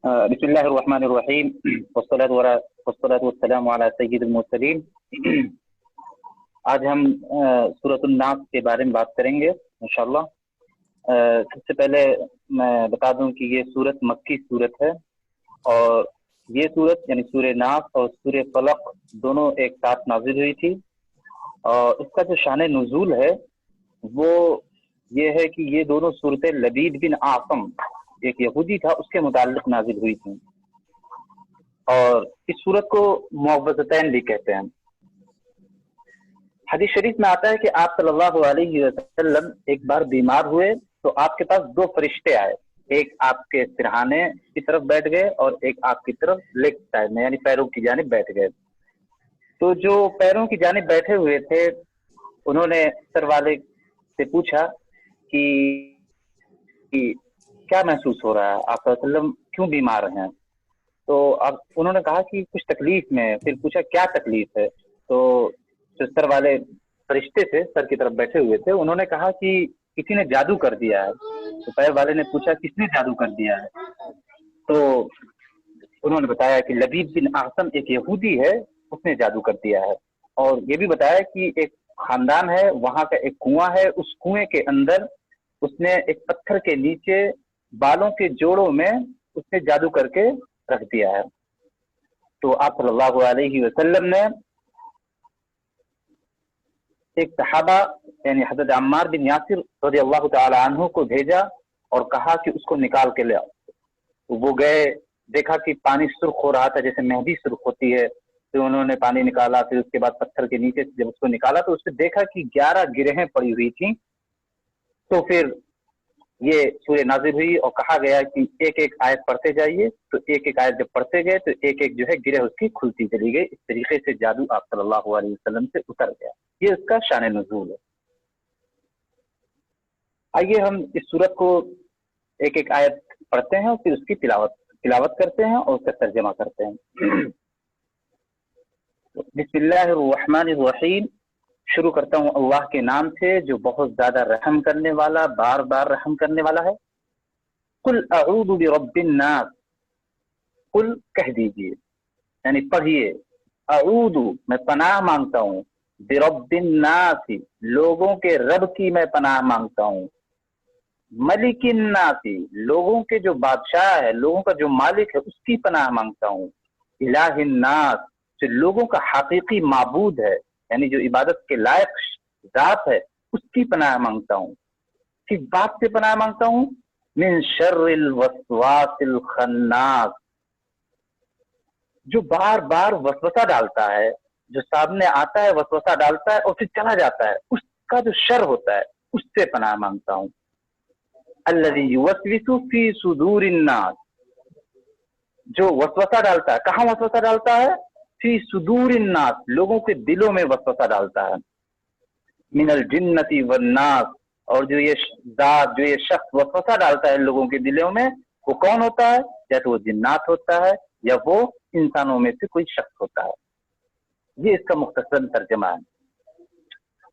بسم اللہ الرحمن الرحیم والصلاة والسلام علی سید المرسلین۔ آج ہم سورۃ الناس کے بارے میں بات کریں گے انشاءاللہ۔ سب سے پہلے میں بتا دوں کہ یہ سورت مکی سورت ہے، اور یہ سورت یعنی سورہ ناس اور سورہ فلق دونوں ایک ساتھ نازل ہوئی تھی، اور اس کا جو شان نزول ہے وہ یہ ہے کہ یہ دونوں صورتیں لبید بن عاصم ایک یہودی تھا اس کے متعلق نازل ہوئی تھیں، اور اس صورت کو معوذتین بھی کہتے ہیں۔ حدیث شریف میں آتا ہے کہ آپ صلی اللہ علیہ وسلم ایک بار بیمار ہوئے تو آپ کے پاس دو فرشتے آئے، ایک آپ کے سرہانے کی طرف بیٹھ گئے اور ایک آپ کی طرف لیگ سائڈ میں یعنی پیروں کی جانب بیٹھ گئے۔ تو جو پیروں کی جانب بیٹھے ہوئے تھے انہوں نے سر والے سے پوچھا کہ کیا محسوس ہو رہا ہے، آپ صلی اللہ علیہ وسلم کیوں بیمار ہیں؟ تو اب انہوں نے کہا کہ کچھ تکلیف میں، پھر پوچھا کیا تکلیف ہے؟ تو جو سر والے فرشتے تھے سر کی طرف بیٹھے ہوئے تھے انہوں نے کہا کہ کسی نے جادو کر دیا ہے۔ تو پیر والے نے پوچھا کس نے جادو کر دیا ہے؟ تو انہوں نے بتایا کہ لبید بن اعصم ایک یہودی ہے، اس نے جادو کر دیا ہے، اور یہ بھی بتایا کہ ایک خاندان ہے وہاں کا ایک کنواں ہے، اس کنویں کے اندر اس نے ایک پتھر کے نیچے بالوں کے جوڑوں میں اس نے جادو کر کے رکھ دیا ہے۔ تو آپ صلی اللہ علیہ وسلم نے ایک صحابہ یعنی حضرت عمار بن یاسر رضی اللہ تعالی عنہ کو بھیجا اور کہا کہ اس کو نکال کے لے آؤ۔ تو وہ گئے، دیکھا کہ پانی سرخ ہو رہا تھا جیسے مہندی سرخ ہوتی ہے، تو انہوں نے پانی نکالا، پھر اس کے بعد پتھر کے نیچے سے جب اس کو نکالا تو اس نے دیکھا کہ 11 گرہیں پڑی ہوئی تھیں۔ تو پھر یہ سورہ نازل ہوئی اور کہا گیا کہ ایک ایک آیت پڑھتے جائیے، تو ایک ایک آیت جب پڑھتے گئے تو ایک ایک جو ہے گرہ اس کی کھلتی چلی گئی۔ اس طریقے سے جادو آپ صلی اللہ علیہ وسلم سے اتر گیا۔ یہ اس کا شان نزول ہے۔ آئیے ہم اس سورت کو ایک ایک آیت پڑھتے ہیں اور پھر اس کی تلاوت کرتے ہیں اور اس کا ترجمہ کرتے ہیں۔ بسم اللہ الرحمن الرحیم، شروع کرتا ہوں اللہ کے نام سے جو بہت زیادہ رحم کرنے والا، بار بار رحم کرنے والا ہے۔ قل اعوذ برب الناس، قل کہہ دیجئے یعنی پڑھیے، اعوذ میں پناہ مانگتا ہوں، برب الناس لوگوں کے رب کی میں پناہ مانگتا ہوں، ملک الناس لوگوں کے جو بادشاہ ہے، لوگوں کا جو مالک ہے اس کی پناہ مانگتا ہوں، الہ الناس جو لوگوں کا حقیقی معبود ہے یعنی جو عبادت کے لائق ذات ہے اس کی پناہ مانگتا ہوں۔ کس بات سے پناہ مانگتا ہوں؟ من شر الوسواس الخناس، جو بار بار وسوسہ ڈالتا ہے، جو سامنے آتا ہے وسوسہ ڈالتا ہے اور پھر چلا جاتا ہے، اس کا جو شر ہوتا ہے اس سے پناہ مانگتا ہوں۔ الذی یوسوس فی صدور الناس، جو وسوسہ ڈالتا ہے، کہاں وسوسہ ڈالتا ہے؟ فی صدور الناس لوگوں کے دلوں میں وسوسہ ڈالتا ہے، من الجنۃ والناس، اور جو یہ ذات جو یہ شخص وسوسہ ڈالتا ہے لوگوں کے دلوں میں وہ کون ہوتا ہے؟ یا تو وہ جنات ہوتا ہے یا وہ انسانوں میں سے کوئی شخص ہوتا ہے۔ یہ اس کا مختصر ترجمہ ہے۔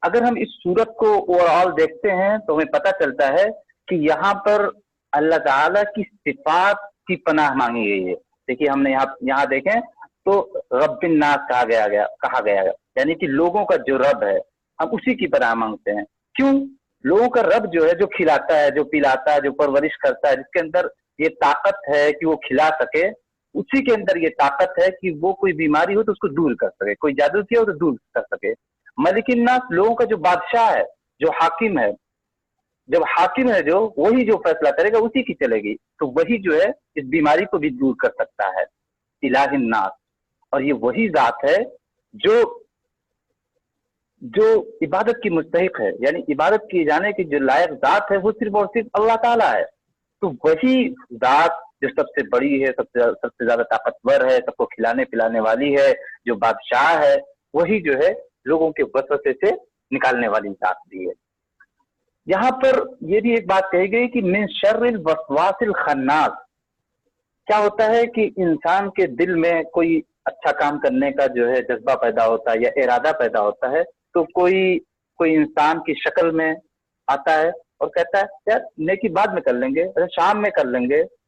اگر ہم اس صورت کو اوور آل دیکھتے ہیں تو ہمیں پتہ چلتا ہے کہ یہاں پر اللہ تعالی کی صفات کی پناہ مانگی گئی ہے۔ دیکھیے ہم نے یہاں دیکھیں تو رب الناس کہا گیا یعنی کہ لوگوں کا جو رب ہے ہم اسی کی پناہ مانگتے ہیں۔ کیوں؟ لوگوں کا رب جو ہے جو کھلاتا ہے، جو پلاتا ہے، جو پرورش کرتا ہے، جس کے اندر یہ طاقت ہے کہ وہ کھلا سکے، اسی کے اندر یہ طاقت ہے کہ وہ کوئی بیماری ہو تو اس کو دور کر سکے، کوئی جادو کیا ہو تو دور کر سکے۔ ملک الناس لوگوں کا جو بادشاہ ہے، جو حاکم ہے، جب حاکم ہے جو وہی جو فیصلہ کرے گا اسی کی چلے گی، تو وہی جو ہے اس بیماری کو بھی دور کر سکتا ہے، الہ الناس۔ اور یہ وہی ذات ہے جو عبادت کی مستحق ہے، یعنی عبادت کیے جانے کی جو لائق ذات ہے وہ صرف اور صرف اللہ تعالیٰ ہے۔ تو وہی ذات جو سب سے بڑی ہے، سب سے زیادہ طاقتور ہے، سب کو کھلانے پلانے والی ہے، جو بادشاہ ہے، وہی جو ہے لوگوں کے وسوسے سے نکالنے والی ذات بھی ہے۔ یہاں پر یہ بھی ایک بات کہی گئی کہ من شر الوسواس الخناس، کیا ہوتا ہے کہ انسان کے دل میں کوئی اچھا کام کرنے کا جو ہے جذبہ پیدا ہوتا ہے یا ارادہ پیدا ہوتا ہے، تو کوئی انسان کی شکل میں آتا ہے اور کہتا ہے یار نیکی بعد میں کر لیں گے، شام میں کر لیں گے،